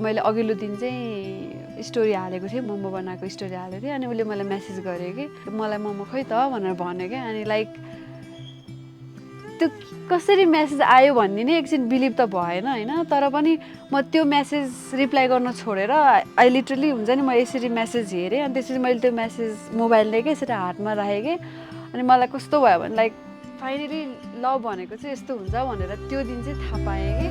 मैले अघिल्लो दिन चाहिँ स्टोरी हालेको थिएँ, मोमो बनाएको स्टोरी हालेको थिएँ अनि उसले मलाई मेसेज गर्यो कि मलाई मोमो खै त भनेर भन्यो क्या। अनि लाइक त्यो कसरी मेसेज आयो भन्ने नै एकछिन बिलिभ त भएन होइन, तर पनि म त्यो मेसेज रिप्लाई गर्न छोडेर आई लिटरली हुन्छ नि, म यसरी मेसेज हेरेँ अनि त्यसपछि मैले त्यो मेसेज मोबाइल लिएँ यसरी हातमा राखेँ कि अनि मलाई कस्तो भयो भने लाइक फाइनली लभ भनेको चाहिँ यस्तो हुन्छ भनेर त्यो दिन चाहिँ थाहा पाएँ कि।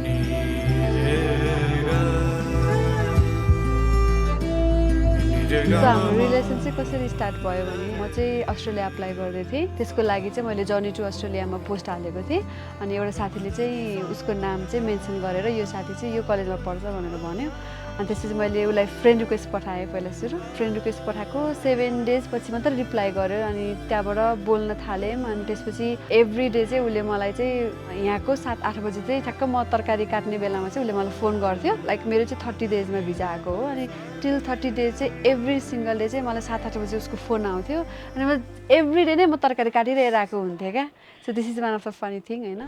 हाम्रो रिलेसन चाहिँ कसरी स्टार्ट भयो भने म चाहिँ अस्ट्रेलिया अप्लाई गर्दै थिएँ, त्यसको लागि चाहिँ मैले जर्नी टु अस्ट्रेलियामा पोस्ट हालेको थिएँ अनि एउटा साथीले चाहिँ उसको नाम चाहिँ मेन्सन गरेर यो साथी चाहिँ यो कलेजमा पढ्छ भनेर भन्यो। अनि त्यसपछि मैले उसलाई फ्रेन्ड रिक्वेस्ट पठाएँ, पहिला सुरु फ्रेन्ड रिक्वेस्ट पठाएको 7 डेज पछि मात्र रिप्लाई गर्यो अनि त्यहाँबाट बोल्न थाल्यौँ। अनि त्यसपछि एभ्री डे चाहिँ उसले मलाई चाहिँ यहाँको 7-8 बजी चाहिँ ठ्याक्क म तरकारी काट्ने बेलामा चाहिँ उसले मलाई फोन गर्थ्यो। लाइक मेरो चाहिँ 30 डेजमा भिजा आएको हो अनि टिल 30 डेज चाहिँ एभ्री सिङ्गल डे चाहिँ मलाई 7-8 बजी उसको फोन आउँथ्यो अनि म एभ्री डे नै म तरकारी काटिरहेर आएको हुन्थेँ क्या। So this is one of the funny thing होइन।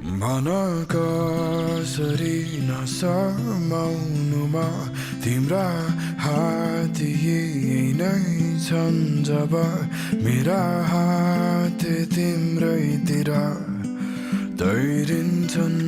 तिम्रा हात यही नै छन् जब मेरा हात तिम्रैतिर तैरिन्छन्।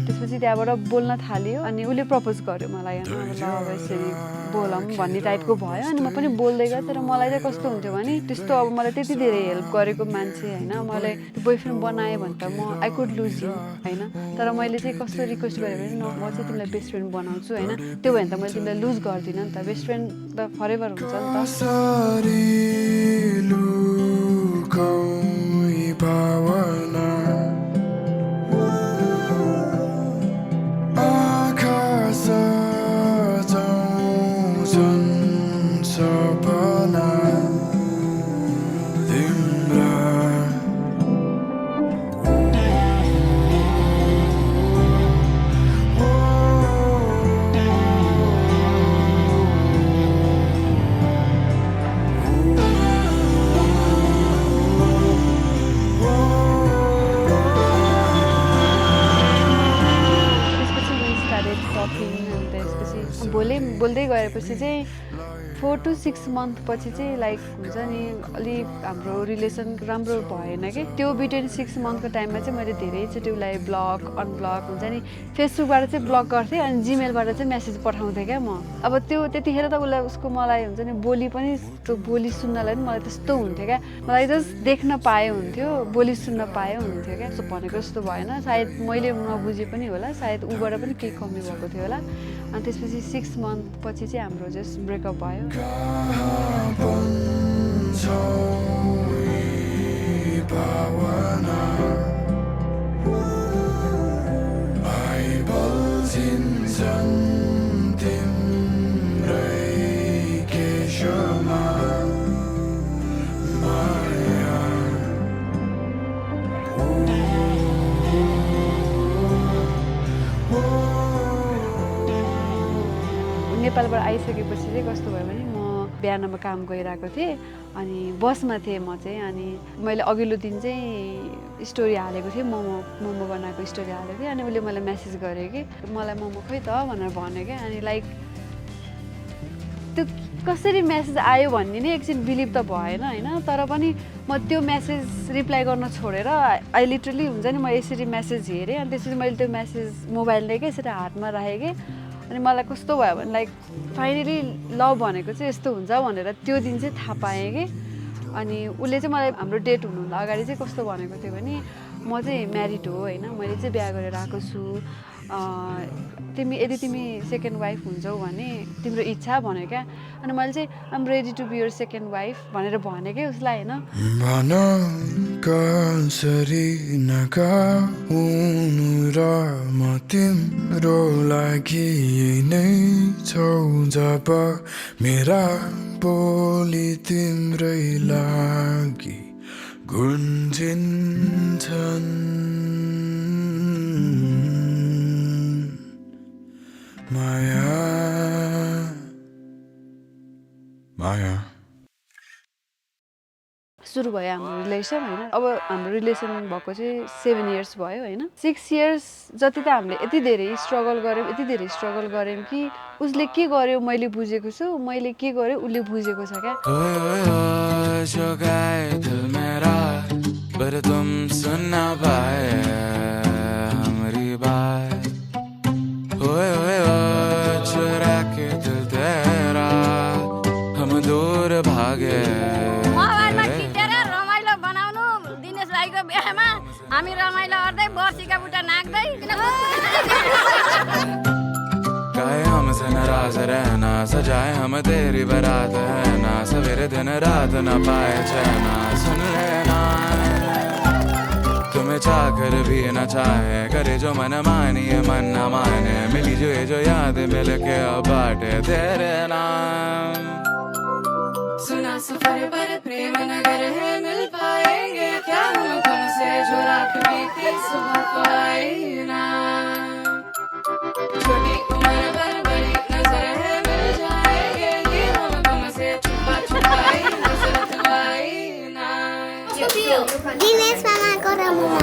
त्यसपछि त्यहाँबाट बोल्न थाल्यो अनि उसले प्रपोज गर्यो मलाई होइन, ल अब यसरी बोलौँ भन्ने टाइपको भयो अनि म पनि बोल्दै गएँ। तर मलाई चाहिँ कस्तो हुन्थ्यो भने त्यस्तो अब मलाई त्यति धेरै हेल्प गरेको मान्छे होइन, मलाई बोयफ्रेन्ड बनाएँ भने त म आई कुड लुज यु होइन, तर मैले चाहिँ कस्तो रिक्वेस्ट गरेँ भने न म चाहिँ तिमीलाई बेस्ट फ्रेन्ड बनाउँछु होइन, त्यो भयो भने त मैले तिमीलाई लुज गर्दिनँ नि त, बेस्ट फ्रेन्ड त फरेभर हुन्छ नि त। बोल्दै गएपछि चाहिँ 4 to 6 मन्थ पछि चाहिँ लाइक हुन्छ नि अलिक हाम्रो रिलेसन राम्रो भएन कि। त्यो बिट्विन 6 मन्थको टाइममा चाहिँ मैले धेरैचोटि उसलाई ब्लक अनब्लक हुन्छ नि, फेसबुकबाट चाहिँ ब्लक गर्थेँ अनि जिमेलबाट चाहिँ मेसेज पठाउँथेँ क्या म। अब त्यो त्यतिखेर त उसलाई उसको मलाई हुन्छ नि बोली पनि त्यो बोली सुन्नलाई पनि मलाई त्यस्तो हुन्थ्यो क्या, मलाई जस्ट देख्न पाए हुन्थ्यो, बोली सुन्न पाए हुन्थ्यो क्या। सो भनेको जस्तो भएन, सायद मैले नबुझे पनि होला, सायद ऊबाट पनि केही कमी भएको थियो होला। अनि त्यसपछि 6 मन्थ पछि चाहिँ हाम्रो जस्ट ब्रेकअप भयो। नेपालबाट आइसकेपछि चाहिँ कस्तो भयो भने म बिहानमा काम गइरहेको थिएँ अनि बसमा थिएँ म चाहिँ। अनि मैले अघिल्लो दिन चाहिँ स्टोरी हालेको थिएँ, मोमो बनाएको स्टोरी हालेको थिएँ अनि उसले मलाई मेसेज गर्यो कि मलाई मोमो खै त भनेर भन्यो क्या। अनि लाइक त्यो कसरी मेसेज आयो भन्ने नै एकछिन बिलिभ त भएन होइन, तर पनि म त्यो मेसेज रिप्लाई गर्न छोडेर आई लिटरली हुन्छ नि, म यसरी मेसेज हेरेँ अनि त्यसपछि मैले त्यो मेसेज मोबाइल लिएँ यसरी हातमा राखेँ कि अनि मलाई कस्तो भयो भने लाइक फाइनली लभ भनेको चाहिँ यस्तो हुन्छ भनेर त्यो दिन चाहिँ थाहा पाएँ कि। अनि उसले चाहिँ मलाई हाम्रो डेट हुनुभन्दा अगाडि चाहिँ कस्तो भनेको थियो भने म चाहिँ म्यारिड हो होइन, मैले चाहिँ बिहा गरेर आएको छु, यदि तिमी सेकेन्ड वाइफ हुन्छौ भने तिम्रो इच्छा भन्यो क्या। अनि मैले चाहिँ I'm ready to be your second wife भनेर भने क्या उसलाई होइन। कसरी नगाउनु र म तिम्रो लागि नै छौ जब मेरा बोली तिम्रै लागि गुन्जिन्छन्। माया माया। सुरु भयो हाम्रो रिलेसन होइन अब हाम्रो रिलेसन भएको चाहिँ 7 इयर्स भयो होइन 6 इयर्स जति त हामीले यति धेरै स्ट्रगल गऱ्यौँ कि उसले के गर्यो मैले बुझेको छु मैले के गरेँ उसले बुझेको छ क्या पर तुम सुन ना पाए हमारी बात ओए ओए ओए चुरा के दिल तेरा हम दूर भागे मोबाइलमा खिचेर रमाइलो बनाउनु दिनेश भाइको बिहामा हामी रमाइलो गर्दै बर्सीका बुटा नाच्दै काहे हमसे नाराज रहना सजाए हम तेरी बारात है ना सवेरे दिन रात न पाए चैना सुन लेना तुम्हें चाहकर भी न चाहे करे जो मन मानिए मन न माने मिली जो याद मिल के अब बाटे तेरे नाम सुना सफर पर प्रेम नगर है मिल पाएंगे क्या हम तुमसे जो रात बीती सुबह को आई ना छोटी उम्र पर बड़ी नजर है मिल जाएंगे ये हम तुमसे छुपा छुपाई नजर आई ना दिनेश मामाको रमुना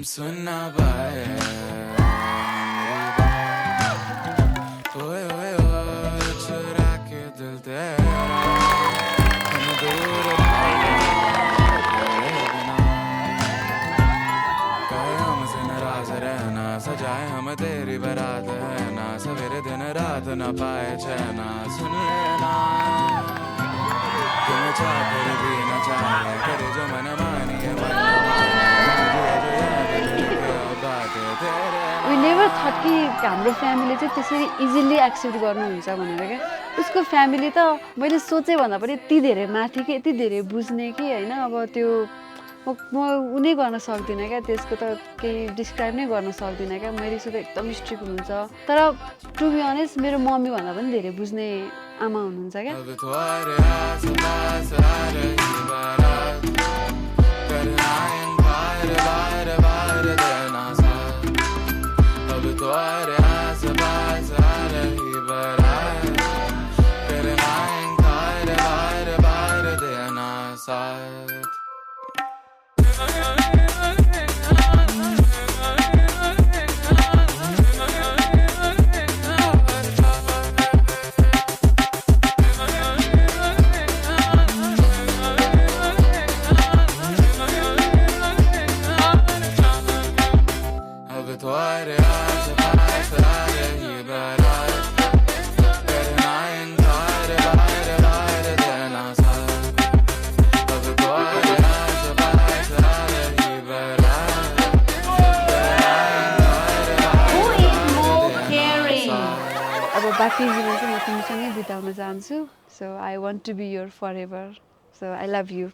सुन ना पाए ओए ओए ओए चुरा के दिल तेरा हम दूर भागे काहे हमसे नाराज रहना सजाए हम तेरी बारात है ना सवेरे दिन रात न पाए चैना सुन लेना तुम्हें चाहकर भी न चाहे करे जो मन मानिए मन वी नेभर थट कि हाम्रो फ्यामिली चाहिँ त्यसरी इजिली एक्सेप्ट गर्नुहुन्छ भनेर क्या उसको फ्यामिली त मैले सोचेँ भन्दा पनि यति धेरै माथि कि यति धेरै बुझ्ने कि होइन अब त्यो म उनी गर्न सक्दिनँ क्या त्यसको त केही डिस्क्राइब नै गर्न सक्दिनँ क्या मेरो त एकदम स्ट्रिक्ट हुनुहुन्छ तर टु बी अनेस्ट मेरो मम्मी भन्दा पनि धेरै बुझ्ने आमा हुनुहुन्छ क्या बाँकी जीवन चाहिँ म तिमीसँगै बिताउन चाहन्छु so I want to be your forever so I love you